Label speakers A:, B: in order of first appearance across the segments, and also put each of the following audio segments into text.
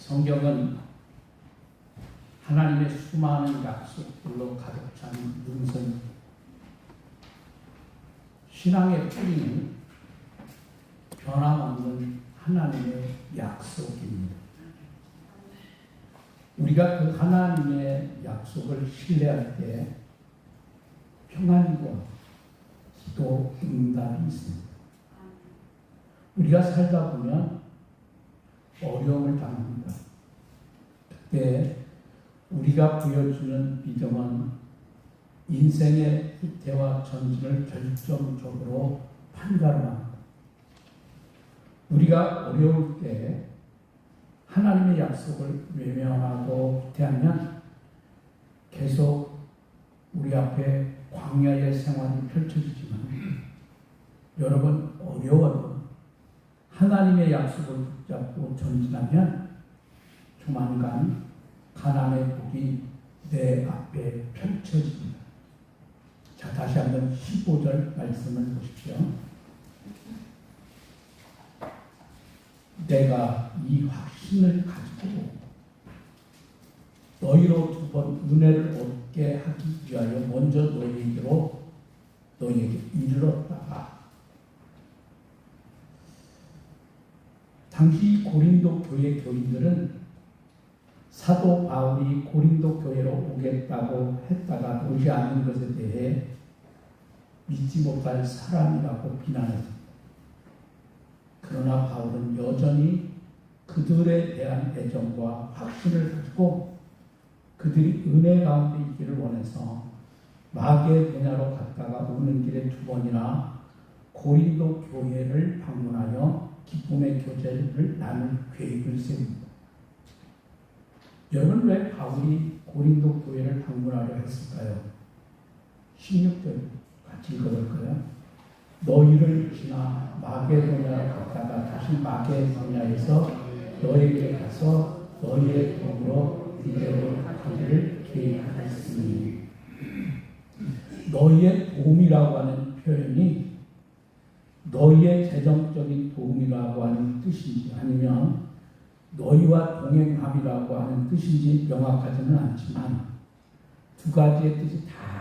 A: 성경은 하나님의 수많은 약속들로 가득 찬 문서입니다. 신앙의 뿌리는 변함없는 하나님의 약속입니다. 우리가 그 하나님의 약속을 신뢰할 때 평안과 기도 응답이 있습니다. 우리가 살다 보면 어려움을 당합니다. 그때 우리가 보여주는 믿음은 인생의 후퇴와 전진을 결정적으로 판가름합니다. 우리가 어려울 때 하나님의 약속을 외면하고 후퇴하면 계속 우리 앞에 광야의 생활이 펼쳐지지만 여러분 어려워도 하나님의 약속을 붙잡고 전진하면 조만간 가나안의 복이 내 앞에 펼쳐집니다. 자, 다시 한번 15절 말씀을 보십시오. 내가 이 확신을 가지고 너희로 두 번 은혜를 얻게 하기 위하여 먼저 너희에게 이르렀다. 당시 고린도 교회 교인들은 사도 바울이 고린도 교회로 오겠다고 했다가 오지 않는 것에 대해 믿지 못할 사람이라고 비난했습니다. 그러나 바울은 여전히 그들에 대한 애정과 확신을 가지고 그들이 은혜 가운데 있기를 원해서 마게도냐로 갔다가 오는 길에 두 번이나 고린도 교회를 방문하여 기쁨의 교제를 나눌 계획을 세웁니다. 여러분 왜 바울이 고린도 교회를 방문하려 했을까요? 16절 같이 읽어볼까요? 너희를 지나 마게도냐로 갔다가 다시 마게도냐에서 너희에게 가서 너희의 도움으로 이대로 가기를 계획하였으니 너희의 도움이라고 하는 표현이 너희의 재정적인 도움이라고 하는 뜻인지 아니면 너희와 동행함이라고 하는 뜻인지 명확하지는 않지만 두 가지의 뜻이 다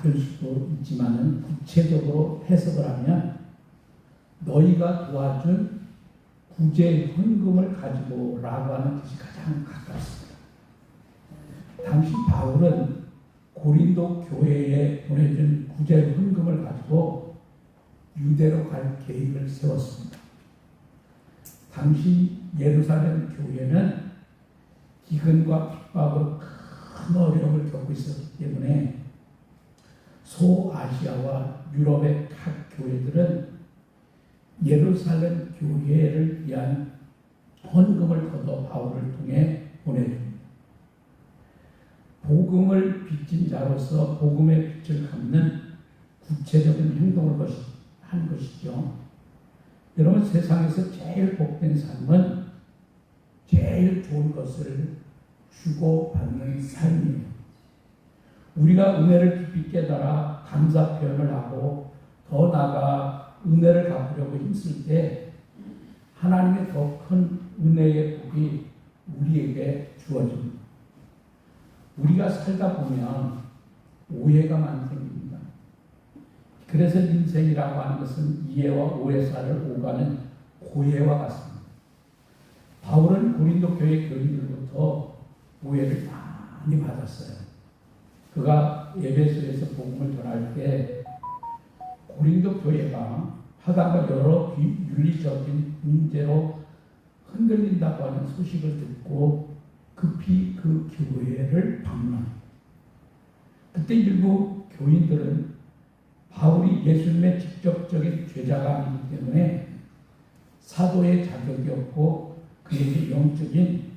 A: 될 수도 있지만은 구체적으로 해석을 하면 너희가 도와준 구제 헌금을 가지고 라고 하는 뜻이 가장 가깝습니다. 당시 바울은 고린도 교회에 보내준 구제 헌금을 가지고 유대로 갈 계획을 세웠습니다. 당시 예루살렘 교회는 기근과 핍박으로 큰 어려움을 겪고 있었기 때문에 소아시아와 유럽의 각 교회들은 예루살렘 교회를 위한 헌금을 걷어 바울을 통해 보내줍니다. 복음을 빚진 자로서 복음의 빛을 갚는 구체적인 행동을 한 것이죠. 여러분 세상에서 제일 복된 삶은 제일 좋은 것을 주고받는 삶이에요. 우리가 은혜를 깊이 깨달아 감사 표현을 하고 더 나아가 은혜를 갚으려고 힘쓸 때 하나님의 더 큰 은혜의 복이 우리에게 주어집니다. 우리가 살다 보면 오해가 많이 생깁니다. 그래서 인생이라고 하는 것은 이해와 오해 사이를 오가는 고해와 같습니다. 바울은 고린도 교회 교인들로부터 오해를 많이 받았어요. 그가 에베소에서 복음을 전할 때 고린도 교회가 하다가 여러 윤리적인 문제로 흔들린다고 하는 소식을 듣고 급히 그 교회를 방문합니다. 그때 일부 교인들은 바울이 예수님의 직접적인 제자가 아니기 때문에 사도의 자격이 없고 그에게 영적인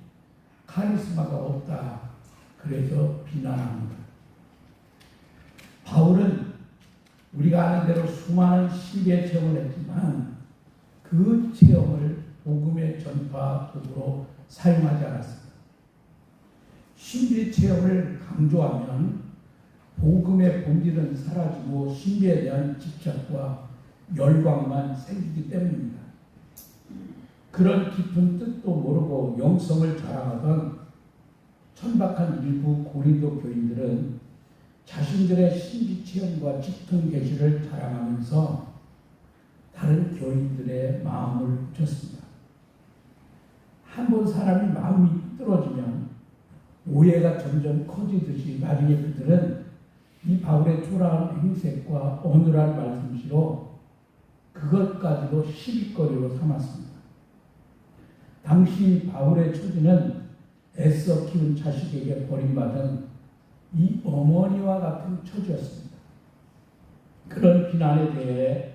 A: 카리스마가 없다. 그래서 비난합니다. 바울은 우리가 아는 대로 수많은 신비의 체험을 했지만 그 체험을 복음의 전파 도구로 사용하지 않았습니다. 신비의 체험을 강조하면 복음의 본질은 사라지고 신비에 대한 집착과 열광만 생기기 때문입니다. 그런 깊은 뜻도 모르고 영성을 자랑하던 천박한 일부 고린도 교인들은 자신들의 신비 체험과 직통 계시를 자랑하면서 다른 교인들의 마음을 훔쳤습니다. 한번 사람이 마음이 뚫어지면 오해가 점점 커지듯이 나중에 그들은 이 바울의 초라한 행색과 어눌한 말씀씨로 그것까지도 시비거리로 삼았습니다. 당시 바울의 처지는 애써 키운 자식에게 버림받은 이 어머니와 같은 처지였습니다. 그런 비난에 대해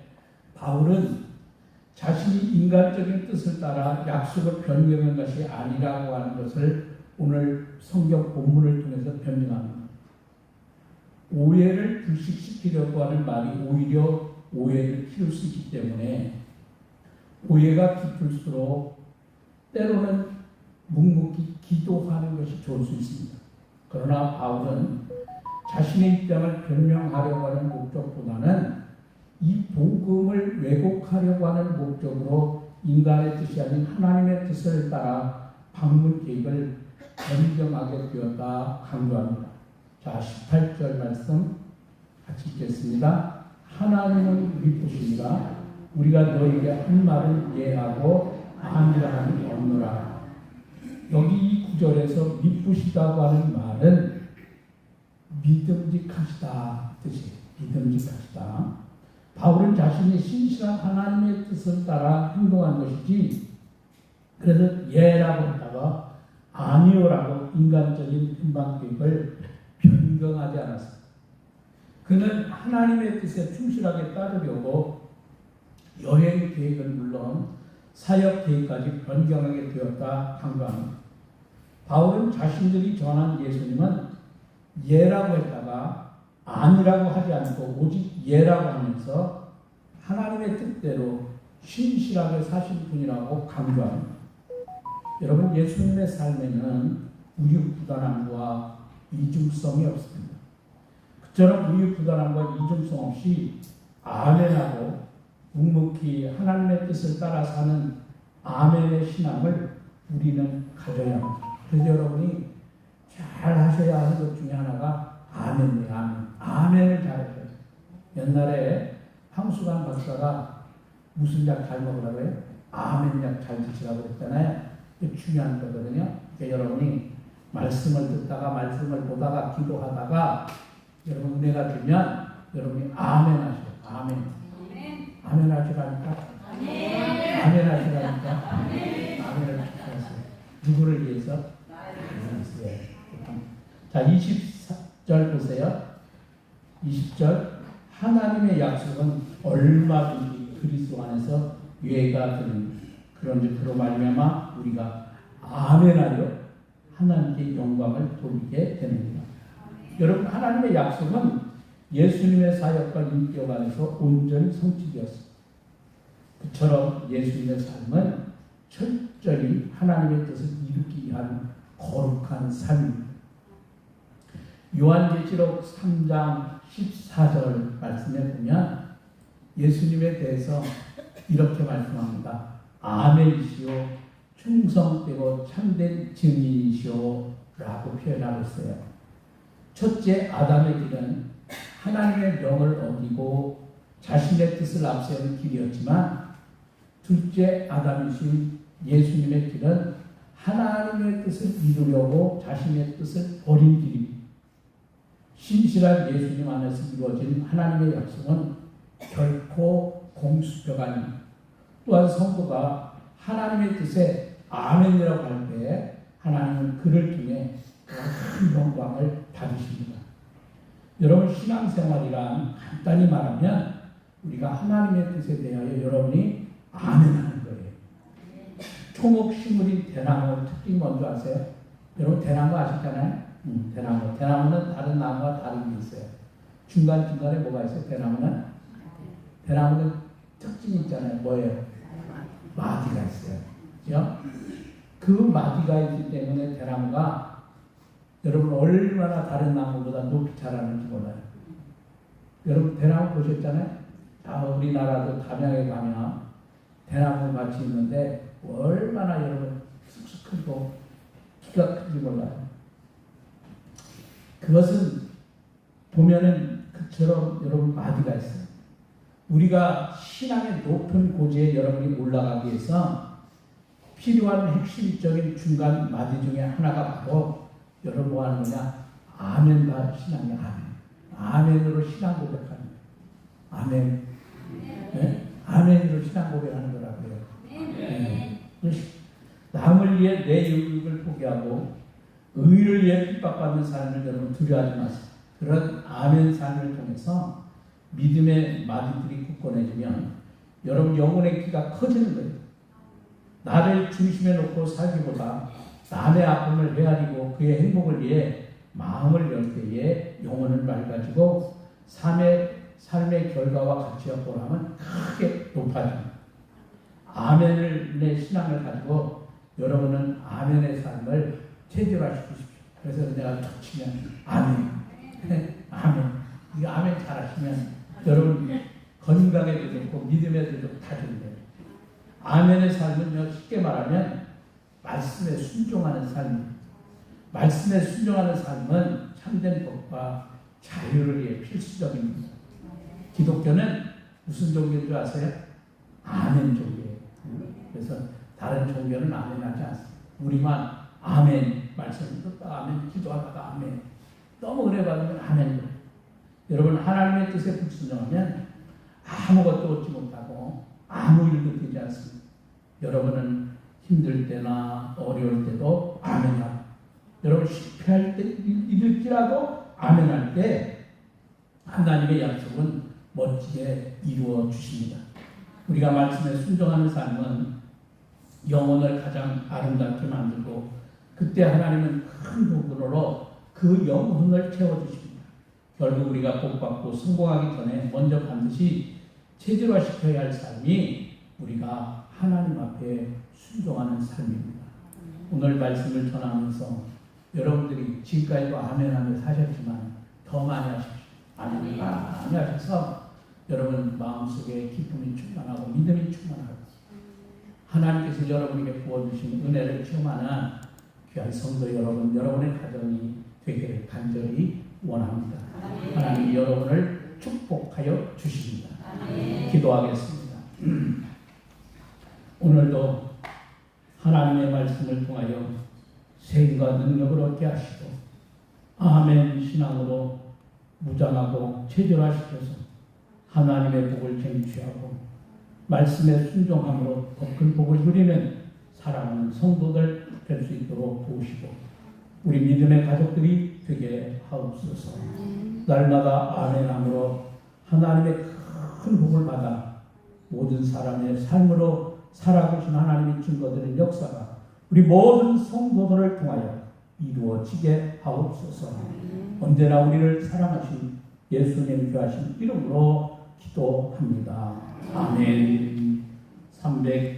A: 바울은 자신이 인간적인 뜻을 따라 약속을 변경한 것이 아니라고 하는 것을 오늘 성경 본문을 통해서 변명합니다. 오해를 불식시키려고 하는 말이 오히려 오해를 키울 수 있기 때문에 오해가 깊을수록 때로는 묵묵히 기도하는 것이 좋을 수 있습니다. 그러나 바울은 자신의 입장을 변명하려고 하는 목적보다는 이 복음을 왜곡하려고 하는 목적으로 인간의 뜻이 아닌 하나님의 뜻을 따라 방문 계획을 변경하게 되었다 강조합니다. 자, 18절 말씀 같이 읽겠습니다. 하나님은 미쁘시니라 우리가 너에게 한 말을 예하고 아니라 함이 없노라. 여기 이 구절에서 미쁘시다고 하는 말은 믿음직하시다 뜻이에요. 믿음직하시다. 바울은 자신이 신실한 하나님의 뜻을 따라 행동한 것이지 그래서 예라고 했다가 아니오라고 인간적인 행방 계획을 변경하지 않았습니다. 그는 하나님의 뜻에 충실하게 따르려고 여행 계획은 물론 사역 계획까지 변경하게 되었다 강조합니다. 바울은 자신들이 전한 예수님은 예라고 했다가 아니라고 하지 않고 오직 예라고 하면서 하나님의 뜻대로 신실하게 사신 분이라고 강조합니다. 여러분, 예수님의 삶에는 우유부단함과 이중성이 없습니다. 그처럼 우유부단함과 이중성 없이 아멘하고 묵묵히 하나님의 뜻을 따라 사는 아멘의 신앙을 우리는 가져야 합니다. 그래서 여러분이 잘 하셔야 하는 것 중에 하나가 아멘이에요. 아멘. 아멘을 잘해야 돼요. 옛날에 황수관 박사가 무슨 약 잘 먹으라고 해요? 아멘 약 잘 드시라고 그랬잖아요. 이게 중요한 거거든요. 그러니까 여러분이 말씀을 듣다가 말씀을 보다가 기도하다가 여러분 은혜가 들면 여러분이 아멘 하셔요. 아멘. 아멘 하시라니까. 아멘 하시라니까. 아멘을 하세요. 누구를 위해서? 자, 20절 보세요. 20절. 하나님의 약속은 얼마든지 그리스도 안에서 유예가 되는 그런즉 그로 말미암아 우리가 아멘하여 하나님께 영광을 돌리게 됩니다. 여러분, 하나님의 약속은 예수님의 사역과 인격 안에서 온전히 성취되었습니다. 그처럼 예수님의 삶은 철저히 하나님의 뜻을 이루기 위한 거룩한 삶입니다. 요한계시록 3장 14절 말씀에 보면 예수님에 대해서 이렇게 말씀합니다. 아멘이시오 충성되고 참된 증인이시오 라고 표현하고 있어요. 첫째 아담의 길은 하나님의 명을 어기고 자신의 뜻을 앞세우는 길이었지만 둘째 아담이신 예수님의 길은 하나님의 뜻을 이루려고 자신의 뜻을 버린 길입니다. 신실한 예수님 안에서 이루어진 하나님의 약속은 결코 공수표가 아닙니다. 또한 성도가 하나님의 뜻에 아멘이라고 할 때 하나님은 그를 통해 큰 영광을 받으십니다. 여러분, 신앙생활이란 간단히 말하면 우리가 하나님의 뜻에 대하여 여러분이 아멘하는 거예요. 초목 식물인 대나무 특징 뭔지 아세요? 여러분 대나무 아시잖아요? 대나무는 다른 나무와 다른 게 있어요. 중간중간에 뭐가 있어요? 대나무는 특징이 있잖아요. 뭐예요? 마디가 있어요. 그죠? 그 마디가 있기 때문에 대나무가 여러분 얼마나 다른 나무보다 높이 자라는지 몰라요. 여러분 대나무 보셨잖아요? 우리나라도 담양에 가면 대나무 밭이 같이 있는데 얼마나 여러분 쑥쑥 크고 키가 큰지 몰라요. 그것은 보면은 그처럼 여러분 마디가 있어요. 우리가 신앙의 높은 고지에 여러분이 올라가기 위해서 필요한 핵심적인 중간 마디 중에 하나가 바로 여러분 뭐 하는 거냐? 아멘과 신앙의 아멘. 아멘으로 신앙 고백하는 거예요. 아멘. 네? 아멘으로 신앙 고백하는 거라고요. 네. 남을 위해 내 유익을 포기하고 의를 위해 핍박받는 삶을 여러분 두려워하지 마세요. 그런 아멘 삶을 통해서 믿음의 마디들이 굳건해지면 여러분 영혼의 키가 커지는 거예요. 나를 중심에 놓고 살기보다 남의 아픔을 헤아리고 그의 행복을 위해 마음을 열 때에 영혼은 맑아지고 삶의 결과와 가치와 보람은 크게 높아집니다. 아멘을 내 신앙을 가지고 여러분은 아멘의 삶을 체질화시키십시오. 그래서 내가 툭치면 아멘, 아멘. 이거 아멘 잘하시면 여러분 건강에도 좋고 믿음에도 좋고 다 좋은데 아멘의 삶은 쉽게 말하면 말씀에 순종하는 삶입니다. 말씀에 순종하는 삶은 참된 법과 자유를 위해 필수적입니다. 기독교는 무슨 종교인 줄 아세요? 아멘 종교예요. 그래서 다른 종교는 아멘하지 않습니다. 우리만 아멘 말씀 듣다가 아멘 기도하다가 아멘 너무 은혜 받으면 아멘. 여러분 하나님의 뜻에 불순종하면 아무것도 얻지 못하고 아무 일도 되지 않습니다. 여러분은 힘들 때나 어려울 때도 아멘하고 여러분 실패할 때 이럴지라도 아멘할 때 하나님의 약속은 멋지게 이루어 주십니다. 우리가 말씀에 순종하는 삶은 영혼을 가장 아름답게 만들고 그때 하나님은 큰 부분으로 그 영혼을 채워주십니다. 결국 우리가 복받고 성공하기 전에 먼저 반드시 체질화시켜야 할 삶이 우리가 하나님 앞에 순종하는 삶입니다. 오늘 말씀을 전하면서 여러분들이 지금까지도 아멘하며 사셨지만 더 많이 하십시오. 아멘 많이 하셔서 여러분 마음속에 기쁨이 충만하고 믿음이 충만하고 하나님께서 여러분에게 부어주신 은혜를 체험하는 귀한 성도 여러분, 여러분의 가정이 되기를 간절히 원합니다. 하나님이 여러분을 축복하여 주십니다. 기도하겠습니다. 오늘도 하나님의 말씀을 통하여 생과 능력을 얻게 하시고 아멘 신앙으로 무장하고 체질화시켜서 하나님의 복을 쟁취하고 말씀에 순종함으로 더 큰 복을 누리는 사랑하는 성도들 될 수 있도록 도우시고 우리 믿음의 가족들이 되게 하옵소서. 날마다 아멘함으로 하나님의 큰 복을 받아 모든 사람의 삶으로 살아계신 하나님의 증거되는 역사가 우리 모든 성도들을 통하여 이루어지게 하옵소서. 언제나 우리를 사랑하신 예수님 귀하신 이름으로 기도합니다. 아멘. 300